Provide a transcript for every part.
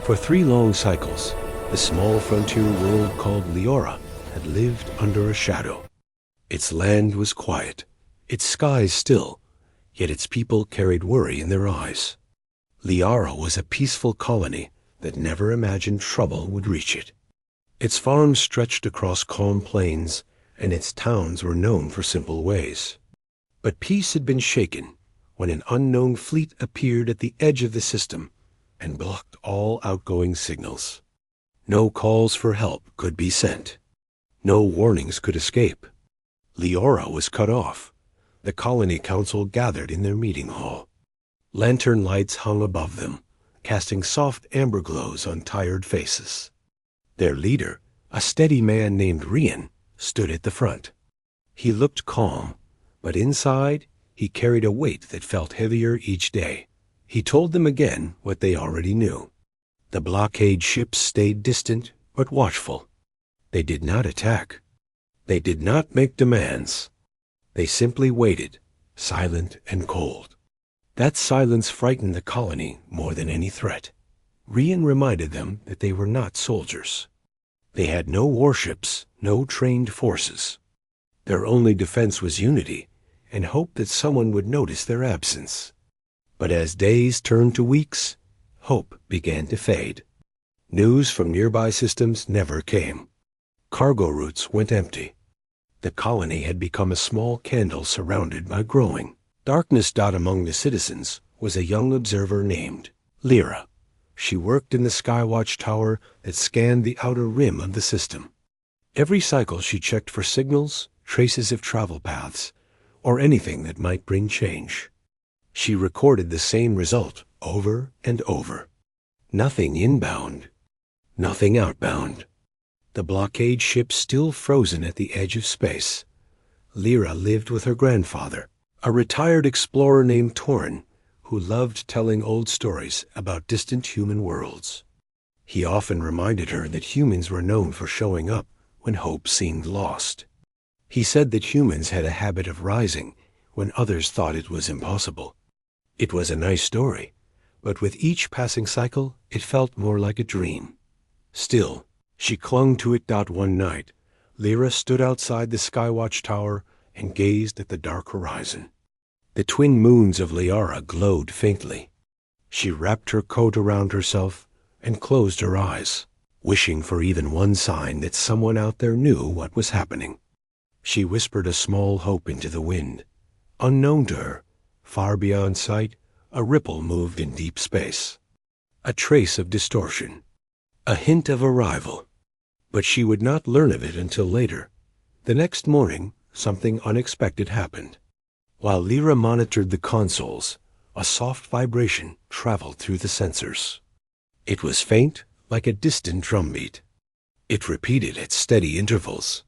For 3 long cycles, the small frontier world called Leora had lived under a shadow. Its land was quiet, its skies still, yet its people carried worry in their eyes. Leora was a peaceful colony that never imagined trouble would reach it. Its farms stretched across calm plains, and its towns were known for simple ways. But peace had been shaken when an unknown fleet appeared at the edge of the system and blocked all outgoing signals. No calls for help could be sent. No warnings could escape. Leora was cut off. The colony council gathered in their meeting hall. Lantern lights hung above them, casting soft amber glows on tired faces. Their leader, a steady man named Rian, stood at the front. He looked calm, but inside he carried a weight that felt heavier each day. He told them again what they already knew. The blockade ships stayed distant but watchful. They did not attack. They did not make demands. They simply waited, silent and cold. That silence frightened the colony more than any threat. Rian reminded them that they were not soldiers. They had no warships, no trained forces. Their only defense was unity and hope that someone would notice their absence. But as days turned to weeks, hope began to fade. News from nearby systems never came. Cargo routes went empty. The colony had become a small candle surrounded by glowing darkness. Among the citizens was a young observer named Lyra. She worked in the Skywatch Tower that scanned the outer rim of the system. Every cycle she checked for signals, traces of travel paths, or anything that might bring change. She recorded the same result over and over. Nothing inbound, nothing outbound. The blockade ship still frozen at the edge of space. Lyra lived with her grandfather, a retired explorer named Torin, who loved telling old stories about distant human worlds. He often reminded her that humans were known for showing up when hope seemed lost. He said that humans had a habit of rising when others thought it was impossible. It was a nice story, but with each passing cycle, it felt more like a dream. Still, she clung to it. One night, Lyra stood outside the Skywatch Tower and gazed at the dark horizon. The twin moons of Leora glowed faintly. She wrapped her coat around herself and closed her eyes, wishing for even one sign that someone out there knew what was happening. She whispered a small hope into the wind. Unknown to her, far beyond sight, a ripple moved in deep space. A trace of distortion. A hint of arrival. But she would not learn of it until later. The next morning, something unexpected happened. While Lyra monitored the consoles, a soft vibration traveled through the sensors. It was faint, like a distant drumbeat. It repeated at steady intervals.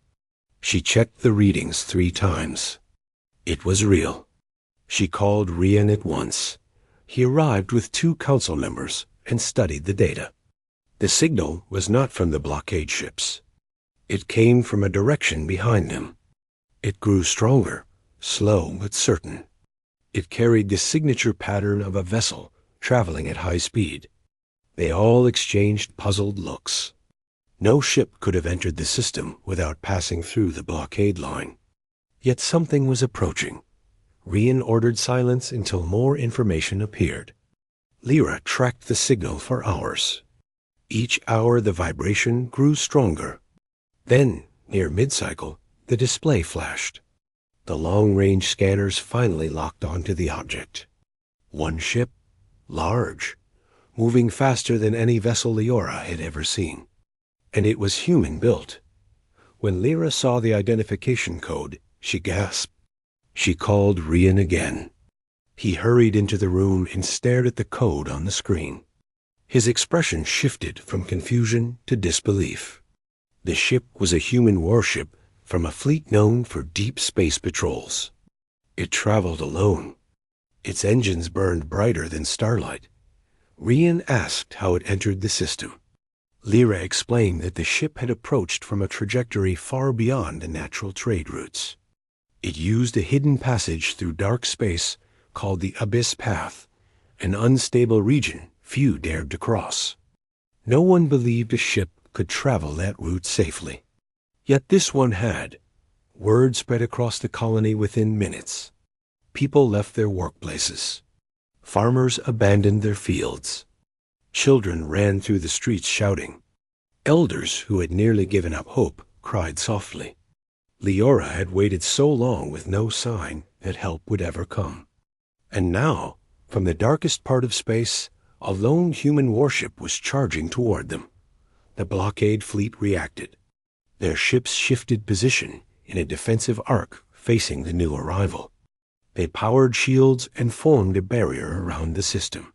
She checked the readings 3 times. It was real. She called Rian at once. He arrived with 2 council members and studied the data. The signal was not from the blockade ships. It came from a direction behind them. It grew stronger, slow but certain. It carried the signature pattern of a vessel traveling at high speed. They all exchanged puzzled looks. No ship could have entered the system without passing through the blockade line. Yet something was approaching. Rian ordered silence until more information appeared. Lyra tracked the signal for hours. Each hour the vibration grew stronger. Then, near mid-cycle, the display flashed. The long-range scanners finally locked onto the object. One ship, large, moving faster than any vessel Leora had ever seen. And it was human-built. When Lyra saw the identification code, she gasped. She called Rian again. He hurried into the room and stared at the code on the screen. His expression shifted from confusion to disbelief. The ship was a human warship from a fleet known for deep space patrols. It traveled alone. Its engines burned brighter than starlight. Rian asked how it entered the system. Lyra explained that the ship had approached from a trajectory far beyond the natural trade routes. It used a hidden passage through dark space called the Abyss Path, an unstable region few dared to cross. No one believed a ship could travel that route safely. Yet this one had. Word spread across the colony within minutes. People left their workplaces. Farmers abandoned their fields. Children ran through the streets shouting. Elders who had nearly given up hope cried softly. Leora had waited so long with no sign that help would ever come. And now, from the darkest part of space, a lone human warship was charging toward them. The blockade fleet reacted. Their ships shifted position in a defensive arc facing the new arrival. They powered shields and formed a barrier around the system.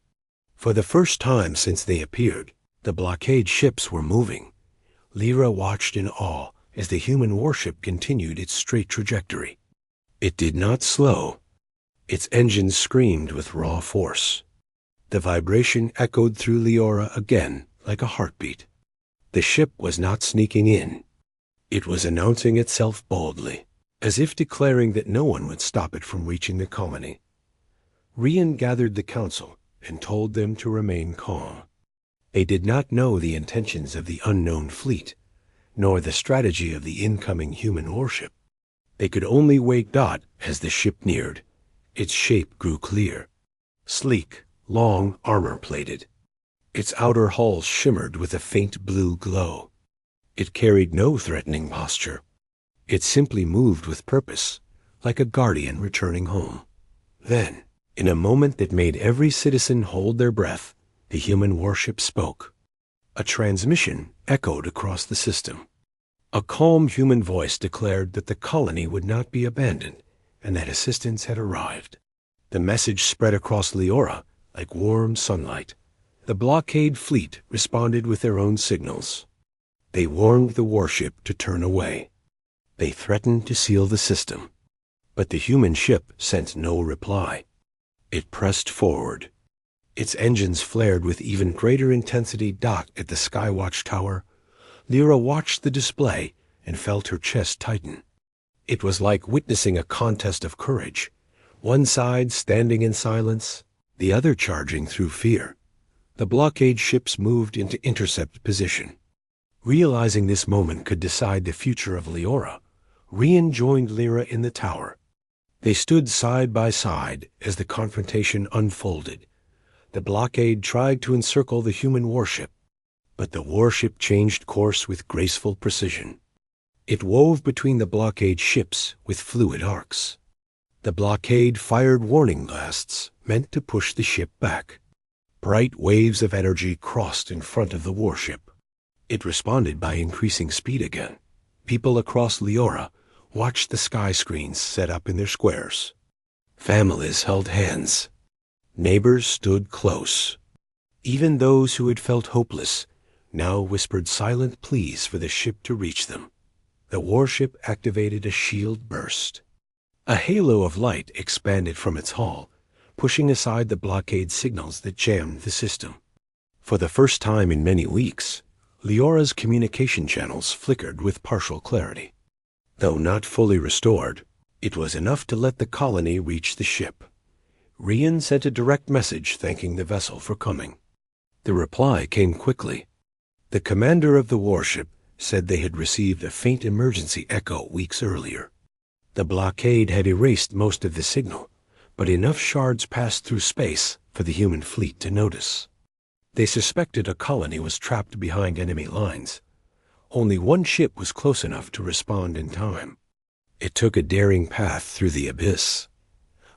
For the first time since they appeared, the blockade ships were moving. Lyra watched in awe as the human warship continued its straight trajectory. It did not slow. Its engines screamed with raw force. The vibration echoed through Leora again like a heartbeat. The ship was not sneaking in. It was announcing itself boldly, as if declaring that no one would stop it from reaching the colony. Rian gathered the council and told them to remain calm. They did not know the intentions of the unknown fleet, nor the strategy of the incoming human warship. They could only wake Dot as the ship neared. Its shape grew clear. Sleek, long, armor-plated. Its outer hull shimmered with a faint blue glow. It carried no threatening posture. It simply moved with purpose, like a guardian returning home. Then, in a moment that made every citizen hold their breath, the human warship spoke. A transmission echoed across the system. A calm human voice declared that the colony would not be abandoned and that assistance had arrived. The message spread across Leora like warm sunlight. The blockade fleet responded with their own signals. They warned the warship to turn away. They threatened to seal the system. But the human ship sent no reply. It pressed forward. Its engines flared with even greater intensity. Docked at the Skywatch Tower, Lyra watched the display and felt her chest tighten. It was like witnessing a contest of courage, one side standing in silence, the other charging through fear. The blockade ships moved into intercept position. Realizing this moment could decide the future of Leora, Rian joined Lyra in the tower. They stood side by side as the confrontation unfolded. The blockade tried to encircle the human warship, but the warship changed course with graceful precision. It wove between the blockade ships with fluid arcs. The blockade fired warning blasts meant to push the ship back. Bright waves of energy crossed in front of the warship. It responded by increasing speed again. People across Leora watched the sky screens set up in their squares. Families held hands. Neighbors stood close. Even those who had felt hopeless now whispered silent pleas for the ship to reach them. The warship activated a shield burst. A halo of light expanded from its hull, pushing aside the blockade signals that jammed the system. For the first time in many weeks, Leora's communication channels flickered with partial clarity. Though not fully restored, it was enough to let the colony reach the ship. Rian sent a direct message thanking the vessel for coming. The reply came quickly. The commander of the warship said they had received a faint emergency echo weeks earlier. The blockade had erased most of the signal, but enough shards passed through space for the human fleet to notice. They suspected a colony was trapped behind enemy lines. Only one ship was close enough to respond in time. It took a daring path through the abyss,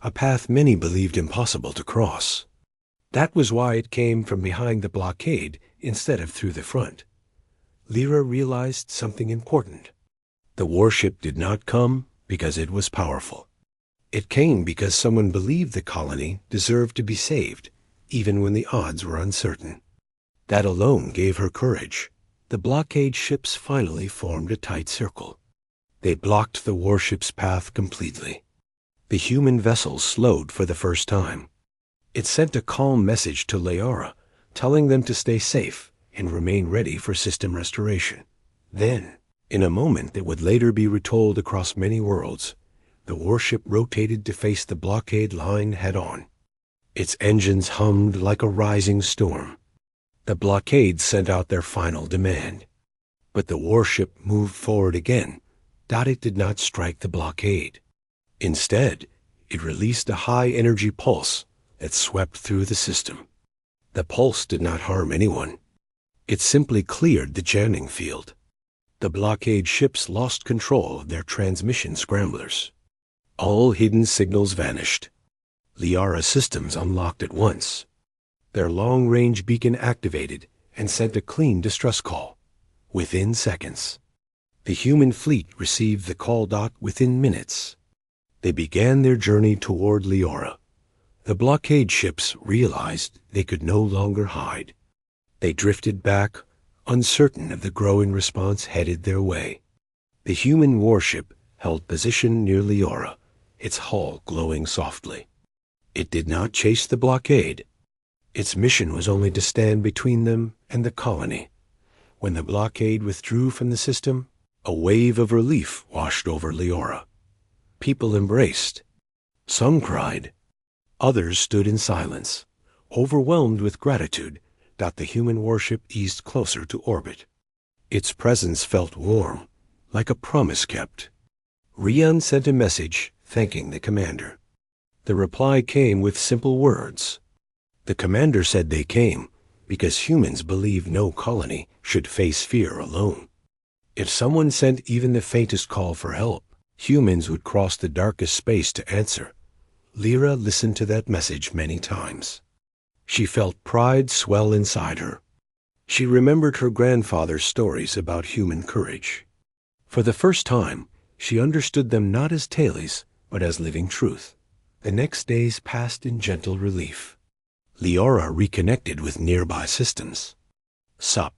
a path many believed impossible to cross. That was why it came from behind the blockade instead of through the front. Lyra realized something important. The warship did not come because it was powerful. It came because someone believed the colony deserved to be saved, even when the odds were uncertain. That alone gave her courage. The blockade ships finally formed a tight circle. They blocked the warship's path completely. The human vessel slowed for the first time. It sent a calm message to Leora, telling them to stay safe and remain ready for system restoration. Then, in a moment that would later be retold across many worlds, the warship rotated to face the blockade line head-on. Its engines hummed like a rising storm. The blockade sent out their final demand. But the warship moved forward again. It did not strike the blockade. Instead, it released a high-energy pulse that swept through the system. The pulse did not harm anyone. It simply cleared the jamming field. The blockade ships lost control of their transmission scramblers. All hidden signals vanished. Liara systems unlocked at once. Their long-range beacon activated and sent a clean distress call. Within seconds. The human fleet received the call within minutes. They began their journey toward Liora. The blockade ships realized they could no longer hide. They drifted back, uncertain of the growing response headed their way. The human warship held position near Liora, its hull glowing softly. It did not chase the blockade. Its mission was only to stand between them and the colony. When the blockade withdrew from the system, a wave of relief washed over Liora. People embraced. Some cried. Others stood in silence, overwhelmed with gratitude that the human warship eased closer to orbit. Its presence felt warm, like a promise kept. Rian sent a message thanking the commander. The reply came with simple words. The commander said they came because humans believe no colony should face fear alone. If someone sent even the faintest call for help, humans would cross the darkest space to answer. Lyra listened to that message many times. She felt pride swell inside her. She remembered her grandfather's stories about human courage. For the first time, she understood them not as tales, but as living truth. The next days passed in gentle relief. Liora reconnected with nearby systems. Sup,